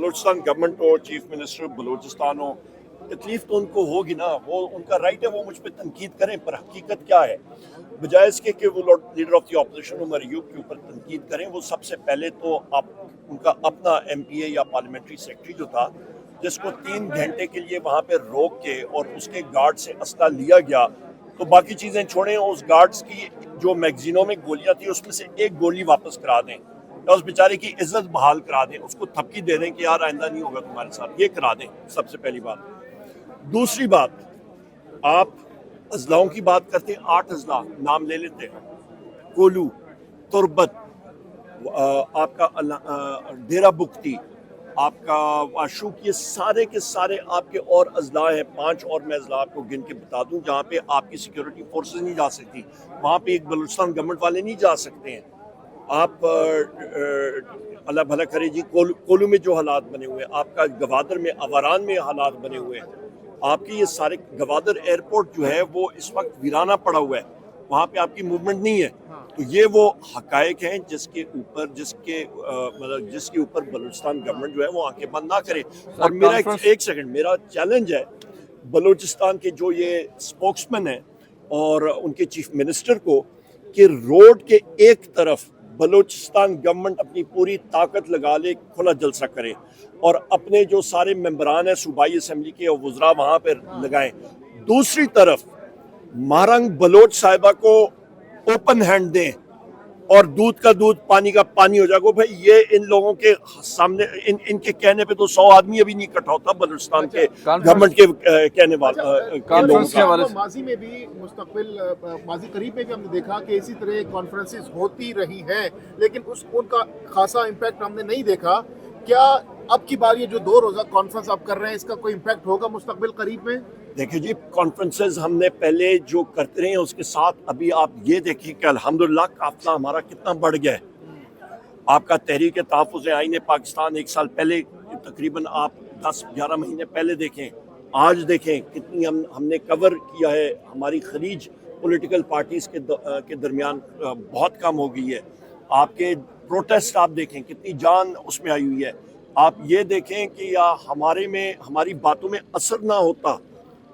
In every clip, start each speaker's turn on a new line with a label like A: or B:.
A: Balochistan government ہو, chief minister Balochistan ہو, تکلیف تو ان کو ہوگی نا, وہ ان کا رائٹ ہے وہ مجھ پہ تنقید کریں, پر حقیقت کیا ہے, بجائے اس کے کہ وہ leader of the opposition Omar Ayub کے اوپر تنقید کریں, وہ سب سے پہلے تو ان کا اپنا ایم پی اے یا پارلیمنٹری سیکرٹری جو تھا, جس کو 3 گھنٹے کے لیے وہاں پہ روک کے اور اس کے گارڈ سے اسلحہ لیا گیا, تو باقی چیزیں چھوڑیں, اس گارڈز کی جو میگزینوں میں گولیاں تھیں اس میں سے ایک گولی واپس کرا دیں, یا اس بیچارے کی عزت بحال کرا دیں, اس کو تھپکی دے دیں کہ یار آئندہ نہیں ہوگا تمہارے ساتھ, یہ کرا دیں سب سے پہلی بات. دوسری بات, آپ اضلاعوں کی بات کرتے ہیں, 8 اضلاع نام لے لیتے ہیں, کولو, تربت, آپ کا ڈیرہ بگٹی, آپ کا واشوک, یہ سارے کے سارے آپ کے اور اضلاع ہیں, 5 اور میں اضلاع آپ کو گن کے بتا دوں جہاں پہ آپ کی سیکیورٹی فورسز نہیں جا سکتی, وہاں پہ ایک بلوچستان گورنمنٹ والے نہیں جا سکتے ہیں. آپ اللہ بھلا کرے جی, کولو میں جو حالات بنے ہوئے ہیں, آپ کا گوادر میں, آوران میں حالات بنے ہوئے ہیں, آپ کے یہ سارے گوادر ایئرپورٹ جو ہے وہ اس وقت ویرانہ پڑا ہوا ہے, وہاں پہ آپ کی موومنٹ نہیں ہے. تو یہ وہ حقائق ہیں جس کے اوپر بلوچستان گورنمنٹ جو ہے وہ آنکھیں بند نہ کرے. اور میرا ایک سیکنڈ, میرا چیلنج ہے بلوچستان کے جو یہ اسپوکسمین ہیں اور ان کے چیف منسٹر کو, کہ روڈ کے ایک طرف بلوچستان گورنمنٹ اپنی پوری طاقت لگا لے, کھلا جلسہ کرے, اور اپنے جو سارے ممبران ہیں صوبائی اسمبلی کے وزراء وہاں پہ لگائیں. دوسری طرف مارنگ بلوچ صاحبہ کو اوپن ہینڈ دیں, اور دودھ کا دودھ پانی کا پانی ہو جائے گا. بھائی یہ ان لوگوں کے سامنے ان کے کہنے پہ تو 100 آدمی ابھی نہیں اکٹھا ہوتا بلوچستان کے گورنمنٹ کے کہنے والے.
B: ماضی میں بھی مستقبل ماضی قریب میں بھی ہم نے دیکھا کہ اسی طرح کانفرنسز ہوتی رہی ہیں, لیکن ان کا خاصا امپیکٹ ہم نے نہیں دیکھا. کیا اب کی بار یہ جو 2 روزہ کانفرنس آپ کر رہے ہیں, اس کا کوئی امپیکٹ ہوگا مستقبل قریب میں؟
A: دیکھیں جی, کانفرنسز ہم نے پہلے جو کرتے رہے ہیں اس کے ساتھ ابھی آپ یہ دیکھیں کہ الحمدللہ قافلہ ہمارا کتنا بڑھ گیا ہے. آپ کا تحریک تحفظ آئین پاکستان 1 سال پہلے تقریباً آپ 10-11 مہینے پہلے دیکھیں, آج دیکھیں کتنی ہم نے کور کیا ہے. ہماری خلیج پولیٹیکل پارٹیز کے درمیان بہت کم ہو گئی ہے. آپ کے پروٹیسٹ آپ دیکھیں کتنی جان اس میں آئی ہوئی ہے. آپ یہ دیکھیں کہ ہماری باتوں میں اثر نہ ہوتا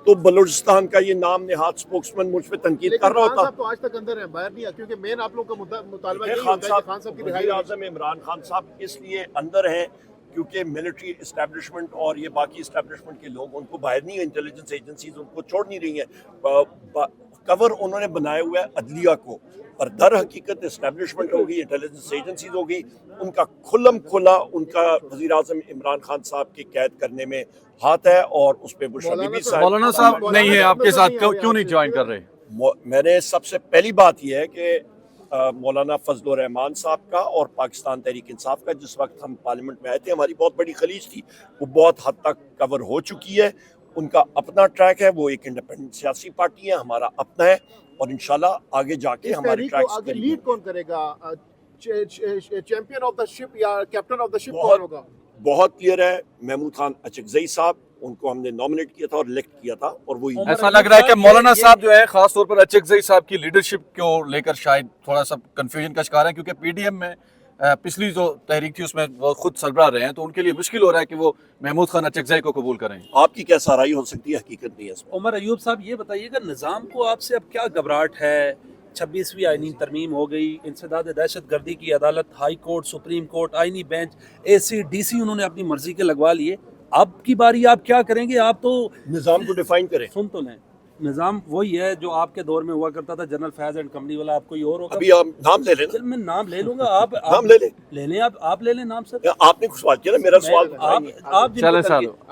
A: تو بلوچستان کا یہ نام نہاد اسپوکسمین مجھ پہ تنقید کر رہا ہوتا.
B: خان صاحب تو آج تک اندر ہیں, باہر نہیں, کیونکہ مین آپ لوگ کا مطالبہ یہی ہوتا ہے کہ خان صاحب کی رہائی.
A: وزیر اعظم عمران خان صاحب اس لیے اندر ہیں کیونکہ ملٹری اسٹیبلشمنٹ اور یہ باقی اسٹیبلشمنٹ کے لوگ ان کو باہر نہیں, انٹیلیجنس ایجنسیز ان کو چھوڑ نہیں رہی ہیں. کور انہوں نے بنایا ہوا ہے عدلیہ کو, پر در حقیقت اسٹیبلشمنٹ ہوگی, انٹیلیجنس ایجنسیز ہوگی, ان کا کھلا ان کا وزیر اعظم عمران خان صاحب کی قید کرنے میں ہاتھ ہے. اور اس پہ
C: مولانا صاحب نہیں ہے آپ کے ساتھ, کیوں نہیں جوائن کر رہے؟
A: میں نے سب سے پہلی بات یہ ہے کہ مولانا فضل الرحمان صاحب کا اور پاکستان تحریک انصاف کا جس وقت ہم پارلیمنٹ میں آئے تھے, ہماری بہت بڑی خلیج تھی, وہ بہت حد تک کور ہو چکی ہے. ان کا اپنا ٹریک ہے, وہ ایک انڈیپینڈنٹ سیاسی پارٹی ہے, ہمارا اپنا ہے, اور انشاءاللہ آگے جا کے ہمارے ٹریکس
B: آگے لیڈ کون کرے گا, چیمپئن آف دا شپ یا کیپٹن آف دا شپ کون ہوگا؟
A: بہت کلیئر ہے, محمود خان اچکزئی صاحب, ان کو ہم نے نامنیٹ کیا تھا اور الیکٹ کیا تھا, اور وہ
C: ایسا لگ رہا ہے کہ مولانا صاحب جو ہے خاص طور پر اچکزئی صاحب کی لیڈرشپ کو لے کر شاید تھوڑا سا کنفیوژن کا شکار ہے, کیونکہ پی ڈی ایم میں پچھلی جو تحریک تھی اس میں وہ خود سربراہ رہے ہیں, تو ان کے لیے مشکل ہو رہا ہے کہ وہ محمود خان اچکزئی کو قبول کریں.
A: آپ کی کیا سرائی ہو سکتی ہے, حقیقت نہیں ہے اس میں.
D: عمر ایوب صاحب یہ بتائیے گا, نظام کو آپ سے اب کیا گھبراہٹ ہے؟ 26ویں آئینی ترمیم ہو گئی, انسداد دہشت گردی کی عدالت, ہائی کورٹ, سپریم کورٹ, آئینی بینچ, اے سی, ڈی سی انہوں نے اپنی مرضی کے لگوا لیے. اب کی باری آپ کیا کریں گے؟ آپ تو
A: نظام کو ڈیفائن کریں.
D: سن تو لیں, نظام وہی ہے جو آپ کے دور میں ہوا کرتا تھا, جنرل فیض اینڈ کمپنی والا, آپ کوئی اور ہوگا.
A: ابھی آپ نام لے لیں.
D: میں نام لے لوں گا, آپ
A: نام لے لیں.
D: لے لیں, آپ لے لیں نام. سر
A: آپ نے کچھ سوال کیا نا, میرا سوال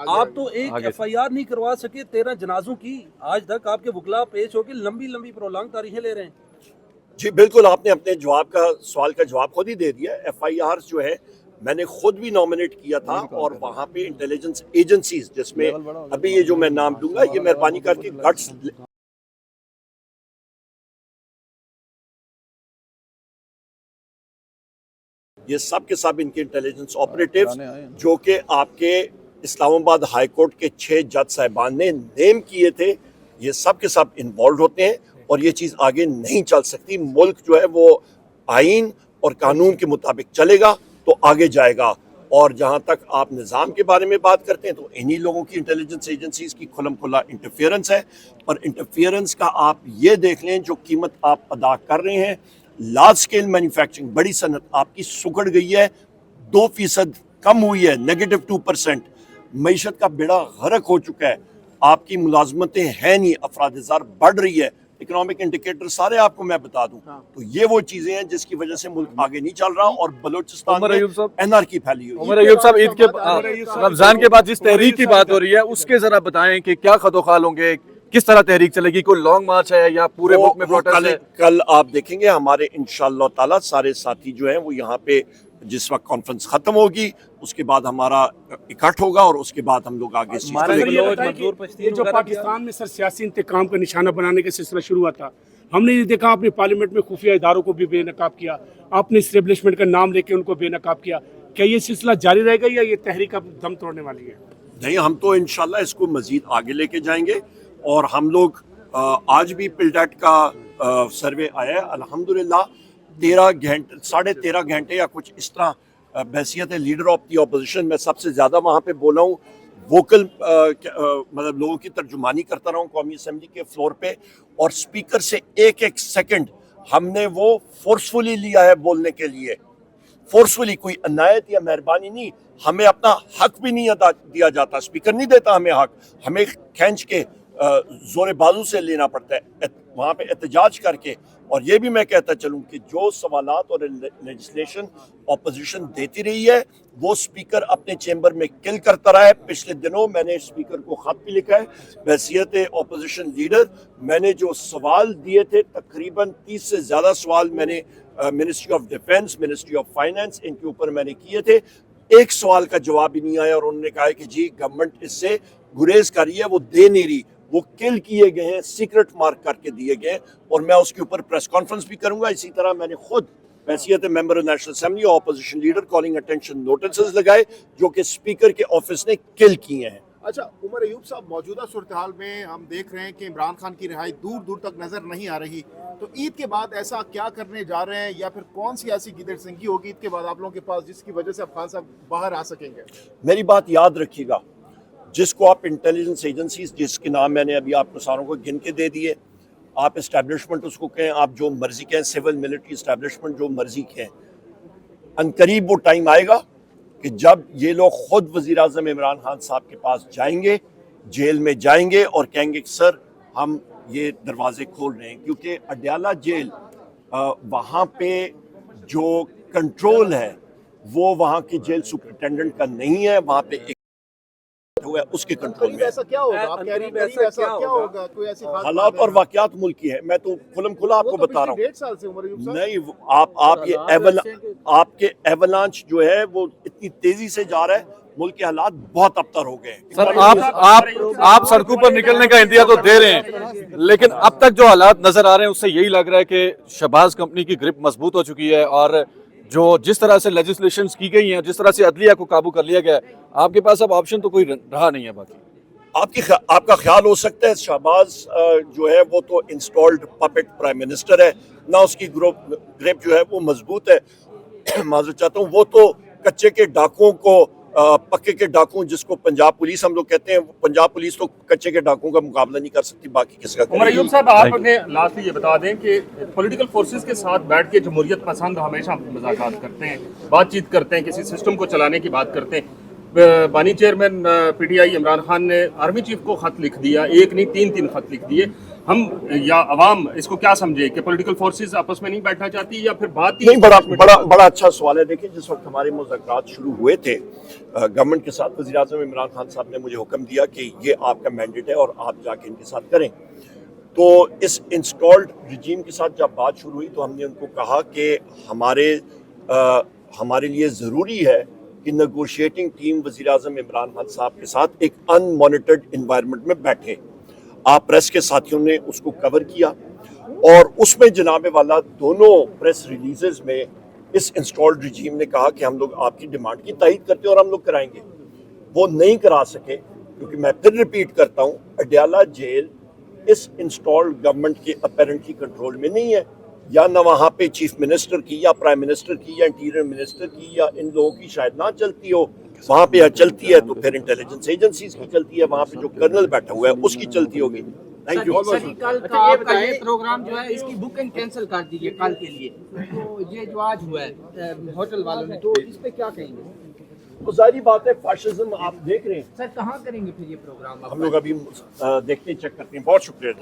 D: آپ تو ایک ایف آئی آر نہیں کروا سکے 13 جنازوں کی, آج تک آپ کے وکلاء پیش ہو کے لمبی پرولانگ تاریخیں لے رہے ہیں.
A: جی بالکل, آپ نے اپنے سوال کا جواب خود ہی دے دیا. ایف آئی آر جو ہے میں نے خود بھی نامنیٹ کیا تھا, اور وہاں پہ انٹیلیجنس ایجنسیز, جس میں ابھی یہ جو میں نام دوں گا, یہ مہربانی کر کے گٹس, یہ سب کے سب ان کے انٹیلیجنس آپریٹیوز جو کہ آپ کے اسلام آباد ہائی کورٹ کے 6 جج صاحبان نے نیم کیے تھے, یہ سب کے سب انوالوڈ ہوتے ہیں, اور یہ چیز آگے نہیں چل سکتی. ملک جو ہے وہ آئین اور قانون کے مطابق چلے گا تو آگے جائے گا. اور جہاں تک آپ نظام کے بارے میں بات کرتے ہیں تو انہی لوگوں کی انٹیلیجنس ایجنسیز کی کھلم کھلا انٹرفیئرنس ہے، اور انٹرفیئرنس کا آپ یہ دیکھ لیں جو قیمت آپ ادا کر رہے ہیں، لارج سکیل مینوفیکچرنگ بڑی صنعت آپ کی سکڑ گئی ہے، 2% کم ہوئی ہے، -2%، معیشت کا بیڑا غرق ہو چکا ہے، آپ کی ملازمتیں ہیں نہیں، افراد زار بڑھ رہی ہے، اکنامک انڈیکیٹر سارے آپ کو میں بتا دوں، تو یہ وہ چیزیں ہیں جس کی وجہ سے ملک آگے نہیں چل رہا، اور بلوچستان
C: عمر
A: میں
C: ایوب صاحب،
A: انارکی پھیلی ہوئی ہے۔
C: عمر ایوب صاحب، عید کے رمضان کے بعد جس تحریک کی بات ہو رہی ہے اس کے ذرا بتائیں کہ کیا خط و خال ہوں گے، کس طرح تحریک چلے گی، کوئی لانگ مارچ ہے یا پورے ملک میں پروٹیسٹ ہے؟
A: کل آپ دیکھیں گے ہمارے انشاءاللہ تعالی سارے ساتھی جو ہیں وہ یہاں پہ جس وقت کانفرنس ختم ہوگی اس کے بعد ہمارا اکٹھ ہوگا، اور اس کے بعد ہم لوگ آگے اس چیز کو
E: یہ جو پاکستان میں سر سیاسی انتقام کا نشانہ بنانے کا سلسلہ شروع ہوا تھا، ہم نے یہ دیکھا آپ نے پارلیمنٹ میں خفیہ اداروں کو بھی بے نقاب کیا، آپ نے اسٹیبلشمنٹ کا نام لے کے ان کو بے نقاب کیا، کیا یہ سلسلہ جاری رہے گا یا یہ تحریک اب دم توڑنے والی ہے؟
A: نہیں، ہم تو انشاءاللہ اس کو مزید آگے لے کے جائیں گے، اور ہم لوگ آج بھی پلڈیٹ کا سروے آیا ہے، الحمدللہ 13 گھنٹے یا کچھ اس طرح بحیثیت لیڈر آف دی اپوزیشن میں سب سے زیادہ وہاں پہ بولا ہوں، ووکل مطلب لوگوں کی ترجمانی کرتا رہا ہوں قومی اسمبلی کے فلور پہ، اور سپیکر سے ایک سیکنڈ ہم نے وہ فورسفلی لیا ہے بولنے کے لیے، فورسفلی، کوئی عنایت یا مہربانی نہیں، ہمیں اپنا حق بھی نہیں دیا جاتا، سپیکر نہیں دیتا ہمیں حق، ہمیں کھینچ کے زور بازو سے لینا پڑتا ہے وہاں پہ احتجاج کر کے۔ اور یہ بھی میں کہتا چلوں کہ جو سوالات اور لیجسلیشن اپوزیشن دیتی رہی ہے وہ سپیکر اپنے چیمبر میں کل کرتا رہا ہے۔ پچھلے دنوں میں نے سپیکر کو خط بھی لکھا ہے بحیثیت اپوزیشن لیڈر، میں نے جو سوال دیے تھے تقریباً 30 سے زیادہ سوال میں نے ministry of defence, ministry of finance, ان کے اوپر میں نے کیے تھے، ایک سوال کا جواب ہی نہیں آیا، اور انہوں نے کہا کہ جی گورنمنٹ اس سے گریز کر رہی ہے، وہ دے نہیں رہی، وہ کل کیے گئے ہیں، سیکرٹ مارک کر کے دیے گئے، اور میں اس کے اوپر پریس کانفرنس بھی کروں گا۔ اسی طرح میں نے خود بحیثیت ممبر آف نیشنل اسمبلی اور opposition leader calling attention notices لگائے جو کہ اسپیکر کے آفس نے کل کیے ہیں۔
B: اچھا عمر ایوب صاحب، موجودہ صورتحال میں ہم دیکھ رہے ہیں کہ عمران خان کی رہائی دور دور تک نظر نہیں آ رہی، تو عید کے بعد ایسا کیا کرنے جا رہے ہیں، یا پھر کون سی ایسی گیدڑ سنگی ہوگی عید کے بعد آپ لوگوں کے پاس جس کی وجہ سے اب خان صاحب باہر آ سکیں گے؟
A: میری بات یاد رکھیے گا، جس کو آپ انٹیلیجنس ایجنسیز، جس کے نام میں نے ابھی آپ کو ساروں کو گن کے دے دیے، آپ اسٹیبلشمنٹ اس کو کہیں، آپ جو مرضی کہیں، سول ملٹری اسٹیبلشمنٹ جو مرضی کہیں، عنقریب وہ ٹائم آئے گا کہ جب یہ لوگ خود وزیر اعظم عمران خان صاحب کے پاس جائیں گے، جیل میں جائیں گے اور کہیں گے کہ سر ہم یہ دروازے کھول رہے ہیں، کیونکہ اڈیالہ جیل وہاں پہ جو کنٹرول ہے وہ وہاں کے جیل سپرنٹینڈنٹ کا نہیں ہے، وہاں پہ ایک ہوا ہے اس کے کنٹرول میں۔
B: ایسا کیا ہوگا؟ آپ کہہ رہے ہیں ایسا کیا ہوگا؟ کوئی ایسی خاص
A: حالات اور واقعات ملک کی ہے، میں تو کھلم کھلا آپ کو بتا رہا ہوں۔
B: 1.5 سال سے عمر ایوب صاحب
A: نہیں، آپ کے ایولانچ جو ہے وہ اتنی تیزی سے جا رہا ہے، ملک کے حالات بہت ابتر ہو گئے ہیں۔
C: سر آپ سڑکوں پر نکلنے کا اندیا تو دے رہے ہیں، لیکن اب تک جو حالات نظر آ رہے ہیں اس سے یہی لگ رہا ہے کہ شہباز کمپنی کی گرپ مضبوط ہو چکی ہے، اور جو جس طرح سے لیجسلیشنز کی گئی ہیں، جس طرح سے عدلیہ کو قابو کر لیا گیا ہے، آپ کے پاس اب آپشن تو کوئی رہا نہیں ہے باقی۔
A: آپ کا خیال ہو سکتا ہے شہباز جو ہے وہ تو انسٹالڈ پپٹ پرائم منسٹر ہے، نہ اس کی گرپ جو ہے وہ مضبوط ہے، معذرت چاہتا ہوں، وہ تو کچے کے ڈاکوں کو پکے کے ڈاکوں، جس کو پنجاب پولیس ہم لوگ کہتے ہیں، پنجاب پولیس تو کچے کے ڈاکوں کا مقابلہ نہیں کر سکتی، باقی کس کا
F: عمر ایوب صاحب، آپ نے لاسٹ یہ بتا دیں کہ پولیٹیکل فورسز کے ساتھ بیٹھ کے جمہوریت پسند ہمیشہ مذاکرات کرتے ہیں، بات چیت کرتے ہیں، کسی سسٹم کو چلانے کی بات کرتے ہیں۔ بانی chairman P T I Imran Khan نے آرمی چیف کو خط لکھ دیا، ایک نہیں تین خط لکھ دیے۔ ہم یا عوام اس کو کیا سمجھے کہ پولیٹیکل فورسز آپس میں نہیں بیٹھنا چاہتی، یا پھر بات
A: نہیں؟ بڑا اچھا سوال ہے۔ دیکھیں، جس وقت ہمارے مذاکرات شروع ہوئے تھے گورنمنٹ کے ساتھ، وزیر اعظم عمران خان صاحب نے مجھے حکم دیا کہ یہ آپ کا مینڈیٹ ہے اور آپ جا کے ان کے ساتھ کریں۔ تو اس انسٹالڈ رجیم کے ساتھ جب بات شروع ہوئی تو ہم نے ان کو کہا کہ ہمارے لیے ضروری ہے کہ نیگوشیٹنگ ٹیم وزیر اعظم عمران خان صاحب کے ساتھ ایک ان مانیٹرڈ انوائرمنٹ میں بیٹھے۔ آپ پریس کے ساتھیوں نے اس کو کور کیا، اور اس میں جناب والا دونوں پریس ریلیزز میں اس انسٹالڈ رجیم نے کہا کہ ہم لوگ آپ کی ڈیمانڈ کی تائید کرتے ہیں اور ہم لوگ کرائیں گے۔ وہ نہیں کرا سکے، کیونکہ میں پھر ریپیٹ کرتا ہوں، اڈیالہ جیل اس انسٹالڈ گورنمنٹ کے اپیرنٹلی کنٹرول میں نہیں ہے، یا نہ وہاں پہ چیف منسٹر کی یا پرائم منسٹر کی یا انٹیریئر منسٹر کی یا ان لوگوں کی شاید نہ چلتی ہو. وہاں پہ چلتی ہے تو پھر انٹیلیجنس ایجنسیز کی چلتی ہے, وہاں پہ جو کرنل بیٹھا ہوا ہے اس کی چلتی ہوگی. Thank you.
G: کل کا آپ کا یہ پروگرام جو ہے اس کی بکنگ کینسل کر دیجیے کل کے لیے. تو یہ جو آج ہوا ہے ہوٹل والوں نے, تو اس پہ کیا کہیں گے؟
A: تو ظاہری بات ہے فاشزم آپ دیکھ رہے ہیں.
G: سر کہاں کریں گے پھر یہ پروگرام؟
A: ہم لوگ ابھی دیکھتے ہیں, چیک کرتے ہیں. بہت شکریہ.